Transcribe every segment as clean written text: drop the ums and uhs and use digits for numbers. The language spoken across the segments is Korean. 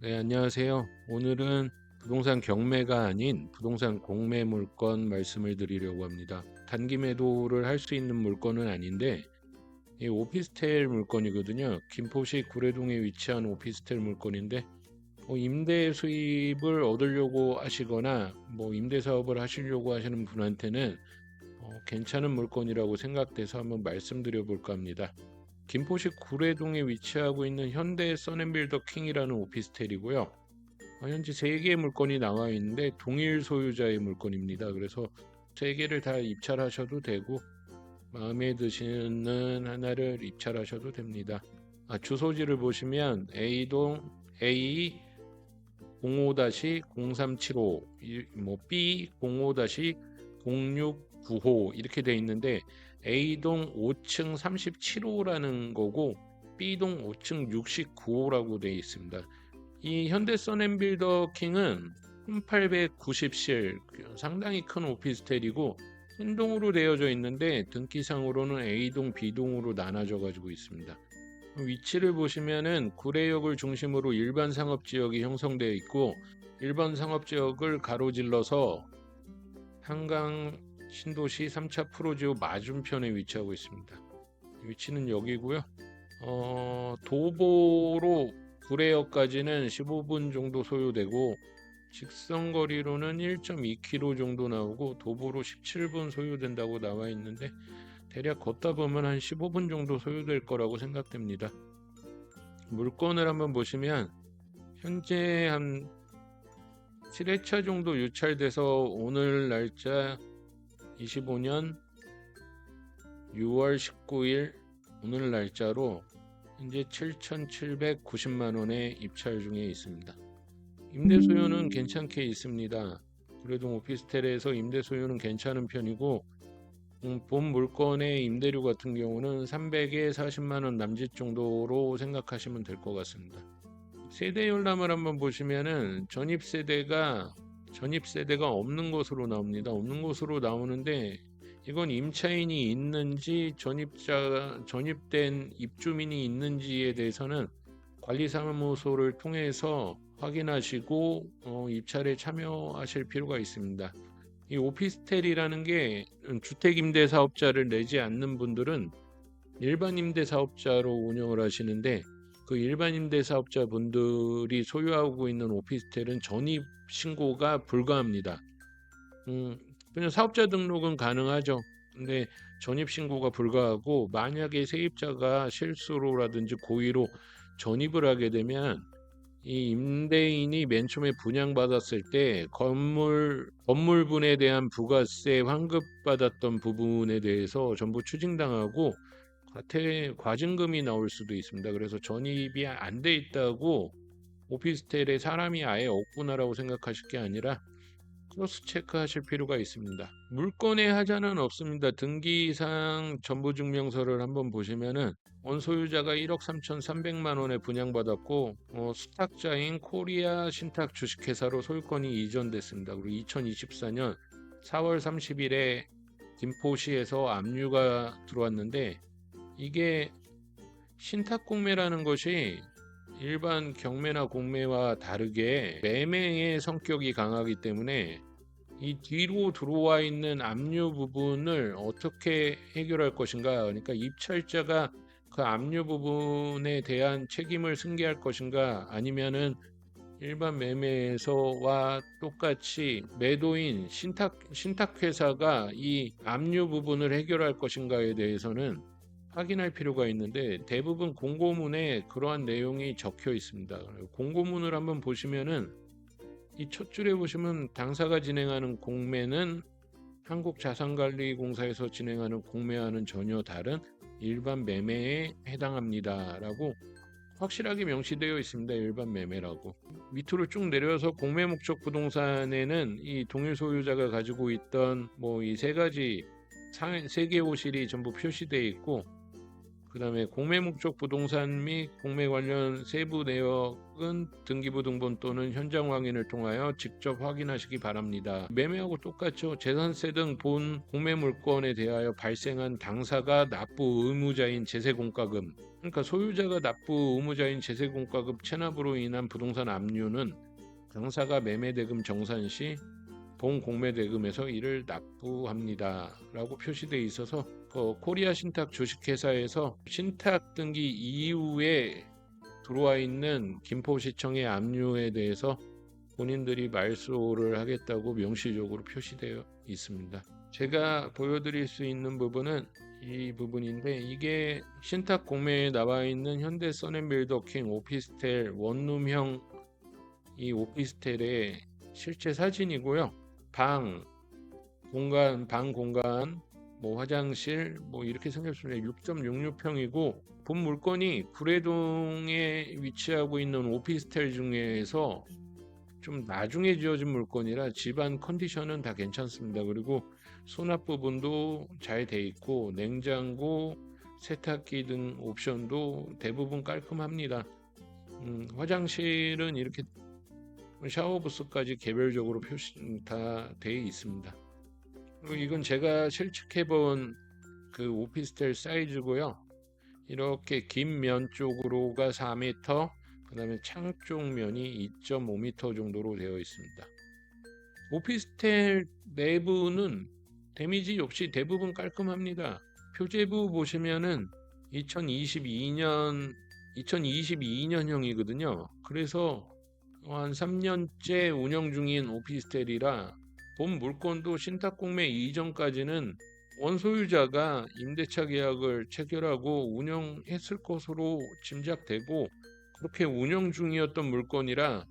네, 안녕하세요. 오늘은 부동산 경매가 아닌 부동산 공매 물건 말씀을 드리려고 합니다. 단기 매도를 할 수 있는 물건은 아닌데, 이 오피스텔 물건이거든요. 김포시 구례동에 위치한 오피스텔 물건인데, 임대 수입을 얻으려고 하시거나, 임대 사업을 하시려고 하시는 분한테는 괜찮은 물건이라고 생각돼서 한번 말씀드려 볼까 합니다. 김포시 구례동에 위치하고 있는 현대 써앤빌더 킹이라는 오피스텔이고요. 현재 3개의 물건이 나와 있는데 동일 소유자의 물건입니다. 그래서 3개를 다 입찰하셔도 되고 마음에 드시는 하나를 입찰하셔도 됩니다. 주소지를 보시면 A동 A 05-0375, B 05-0695 이렇게 돼 있는데 A동 5층 37호라는 거고 B동 5층 69호라고 돼 있습니다. 이 현대 써앤빌더 킹은 1890실 상당히 큰 오피스텔이고 한 동으로 되어져 있는데 등기상으로는 A동, B동으로 나눠져 가지고 있습니다. 위치를 보시면은 구례역을 중심으로 일반 상업지역이 형성되어 있고 일반 상업지역을 가로질러서 한강 신도시 3차 프로지오 맞은편에 위치하고 있습니다. 위치는 여기고요. 도보로 구례역까지는 15분 정도 소요되고 직선거리로는 1.2km 정도 나오고 도보로 17분 소요된다고 나와 있는데 대략 걷다 보면 한 15분 정도 소요될 거라고 생각됩니다. 물건을 한번 보시면 현재 한 7회차 정도 유찰돼서 오늘 날짜 25년 6월 19일 오늘 날짜로 현재 7,790만 원에 입찰 중에 있습니다. 임대 수요는 괜찮게 있습니다. 그래도 오피스텔에서 임대 수요는 괜찮은 편이고 본 물건의 임대료 같은 경우는 300에 40만 원 남짓 정도로 생각하시면 될 것 같습니다. 세대 열람을 한번 보시면은 전입세대가 없는 것으로 나옵니다. 없는 것으로 나오는데 이건 임차인이 있는지 전입된 입주민이 있는지에 대해서는 관리사무소를 통해서 확인하시고 입찰에 참여하실 필요가 있습니다. 이 오피스텔이라는 게 주택임대사업자를 내지 않는 분들은 일반 임대사업자로 운영을 하시는데 그 일반 임대사업자분들이 소유하고 있는 오피스텔은 전입 신고가 불가합니다. 그냥 사업자 등록은 가능하죠. 근데 전입 신고가 불가하고 만약에 세입자가 실수로라든지 고의로 전입을 하게 되면 이 임대인이 맨 처음에 분양받았을 때 건물분에 대한 부가세 환급받았던 부분에 대해서 전부 추징당하고 과징금이 나올 수도 있습니다. 그래서 전입이 안 돼 있다고 오피스텔에 사람이 아예 없구나라고 생각하실 게 아니라 크로스 체크하실 필요가 있습니다. 물건의 하자는 없습니다. 등기상 전부증명서를 한번 보시면은 원소유자가 1억 3,300만 원에 분양받았고 수탁자인 코리아 신탁 주식회사로 소유권이 이전됐습니다. 그리고 2024년 4월 30일에 김포시에서 압류가 들어왔는데 이게 신탁공매라는 것이 일반 경매나 공매와 다르게 매매의 성격이 강하기 때문에 이 뒤로 들어와 있는 압류 부분을 어떻게 해결할 것인가, 그러니까 입찰자가 그 압류 부분에 대한 책임을 승계할 것인가 아니면은 일반 매매에서와 똑같이 매도인 신탁회사가 이 압류 부분을 해결할 것인가에 대해서는 확인할 필요가 있는데 대부분 공고문에 그러한 내용이 적혀 있습니다. 공고문을 한번 보시면은 이 첫 줄에 보시면 당사가 진행하는 공매는 한국자산관리공사에서 진행하는 공매와는 전혀 다른 일반 매매에 해당합니다라고 확실하게 명시되어 있습니다. 일반 매매라고. 밑으로 쭉 내려서 공매 목적 부동산에는 이 동일 소유자가 가지고 있던 이 세 가지 세개 호실이 전부 표시되어 있고 그다음에 공매 목적 부동산 및 공매 관련 세부 내역은 등기부 등본 또는 현장 확인을 통하여 직접 확인하시기 바랍니다. 매매하고 똑같죠. 재산세 등 본 공매 물건에 대하여 발생한 당사가 납부 의무자인 제세공과금, 그러니까 소유자가 납부 의무자인 제세공과금 체납으로 인한 부동산 압류는 당사가 매매대금 정산 시 본 공매대금에서 이를 납부합니다 라고 표시되어 있어서 코리아 신탁 주식회사에서 신탁 등기 이후에 들어와 있는 김포시청의 압류에 대해서 본인들이 말소를 하겠다고 명시적으로 표시되어 있습니다. 제가 보여드릴 수 있는 부분은 이 부분인데, 이게 신탁 공매에 나와 있는 현대 써낸빌더킹 오피스텔 원룸형 이 오피스텔의 실제 사진이고요. 방 공간, 뭐 화장실 뭐 이렇게 생겼습니다. 6.66평이고 본 물건이 구례동에 위치하고 있는 오피스텔 중에서 좀 나중에 지어진 물건이라 집안 컨디션은 다 괜찮습니다. 그리고 수납 부분도 잘 돼 있고 냉장고, 세탁기 등 옵션도 대부분 깔끔합니다. 화장실은 이렇게 샤워 부스까지 개별적으로 표시 다 되어 있습니다. 그리고 이건 제가 실측해 본 그 오피스텔 사이즈고요. 이렇게 긴 면 쪽으로가 4m, 그 다음에 창 쪽 면이 2.5m 정도로 되어 있습니다. 오피스텔 내부는 데미지 없이 대부분 깔끔합니다. 표제부 보시면은 2022년형이거든요. 그래서 한 3년째 운영 중인 오피스텔이라 본 물건도 신탁공매 이전까지는 원소유자가 임대차 계약을 체결하고 운영했을 것으로 짐작되고, 그렇게 운영 중이었던 물건이라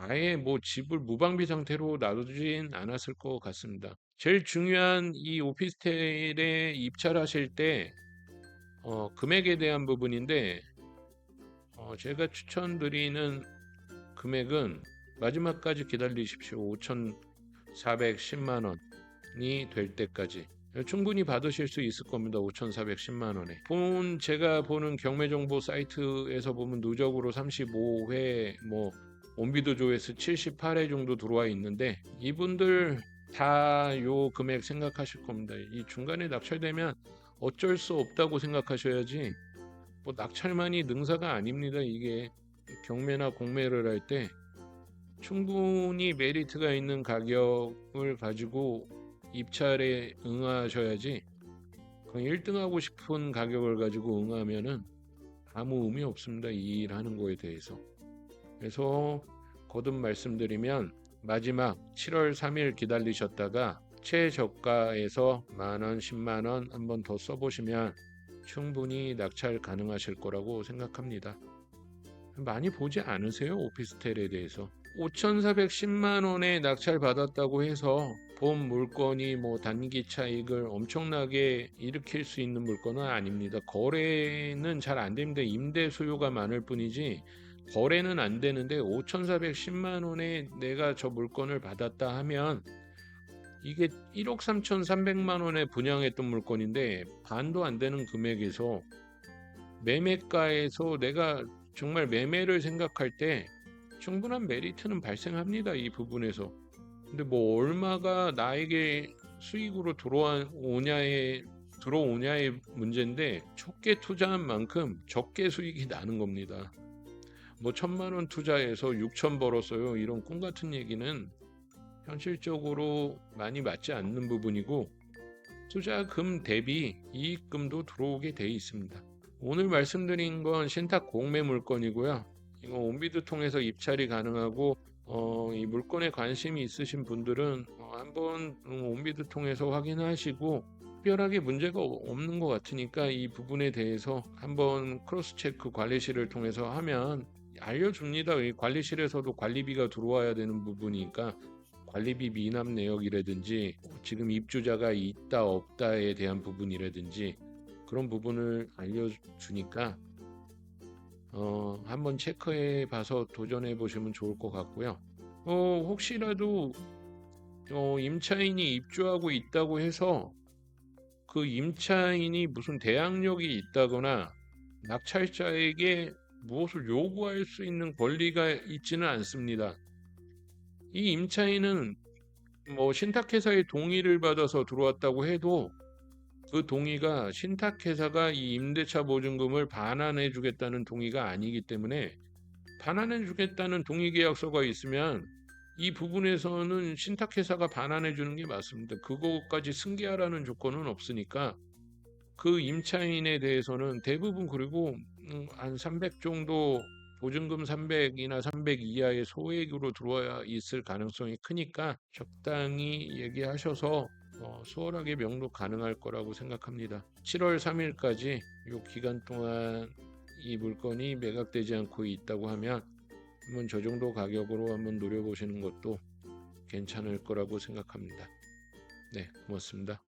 아예 뭐 집을 무방비 상태로 놔두진 않았을 것 같습니다. 제일 중요한 이 오피스텔에 입찰하실 때 금액에 대한 부분인데, 제가 추천드리는 금액은 마지막까지 기다리십시오. 5,410만 원이 될 때까지 충분히 받으실 수 있을 겁니다. 5,410만 원에. 제가 보는 경매정보 사이트에서 보면 누적으로 35회, 뭐 온비드 조회수 78회 정도 들어와 있는데, 이분들 다 요 금액 생각하실 겁니다. 이 중간에 낙찰되면 어쩔 수 없다고 생각하셔야지, 뭐 낙찰만이 능사가 아닙니다. 이게 경매나 공매를 할 때 충분히 메리트가 있는 가격을 가지고 입찰에 응하셔야지, 그냥 1등하고 싶은 가격을 가지고 응하면은 아무 의미 없습니다. 이 일하는 거에 대해서. 그래서 거듭 말씀드리면 마지막 7월 3일 기다리셨다가 최저가에서 만원, 10만원 한번 더 써보시면 충분히 낙찰 가능하실 거라고 생각합니다. 많이 보지 않으세요? 오피스텔에 대해서. 5,410만 원에 낙찰 받았다고 해서 본 물건이 뭐 단기 차익을 엄청나게 일으킬 수 있는 물건은 아닙니다. 거래는 잘 안 됩니다. 임대 수요가 많을 뿐이지 거래는 안 되는데, 5,410만 원에 내가 저 물건을 받았다 하면 이게 1억 3,300만 원에 분양했던 물건인데 반도 안 되는 금액에서 매매가에서 내가 정말 매매를 생각할 때 충분한 메리트는 발생합니다. 이 부분에서. 근데 뭐 얼마가 나에게 수익으로 들어오냐의 문제인데, 적게 투자한 만큼 적게 수익이 나는 겁니다. 뭐 1,000만 원 투자해서 6천 벌었어요. 이런 꿈 같은 얘기는 현실적으로 많이 맞지 않는 부분이고, 투자금 대비 이익금도 들어오게 돼 있습니다. 오늘 말씀드린 건 신탁 공매 물건이고요. 이거 온비드 통해서 입찰이 가능하고, 이 물건에 관심이 있으신 분들은 한번 온비드 통해서 확인하시고, 특별하게 문제가 없는 것 같으니까 이 부분에 대해서 한번 크로스 체크 관리실을 통해서 하면 알려줍니다. 이 관리실에서도 관리비가 들어와야 되는 부분이니까 관리비 미납 내역이라든지 지금 입주자가 있다 없다에 대한 부분이라든지 그런 부분을 알려주니까 한번 체크해 봐서 도전해 보시면 좋을 것 같고요. 혹시라도 임차인이 입주하고 있다고 해서 그 임차인이 무슨 대항력이 있다거나 낙찰자에게 무엇을 요구할 수 있는 권리가 있지는 않습니다. 이 임차인은 뭐 신탁회사의 동의를 받아서 들어왔다고 해도 그 동의가 신탁회사가 이 임대차 보증금을 반환해 주겠다는 동의가 아니기 때문에, 반환해 주겠다는 동의계약서가 있으면 이 부분에서는 신탁회사가 반환해 주는 게 맞습니다. 그거까지 승계하라는 조건은 없으니까 그 임차인에 대해서는 대부분, 그리고 한 300 정도, 보증금 300이나 300 이하의 소액으로 들어와 있을 가능성이 크니까 적당히 얘기하셔서 수월하게 명록 가능할 거라고 생각합니다. 7월 3일까지 이 기간 동안 이 물건이 매각되지 않고 있다고 하면 한번 저 정도 가격으로 한번 노려보시는 것도 괜찮을 거라고 생각합니다. 네, 고맙습니다.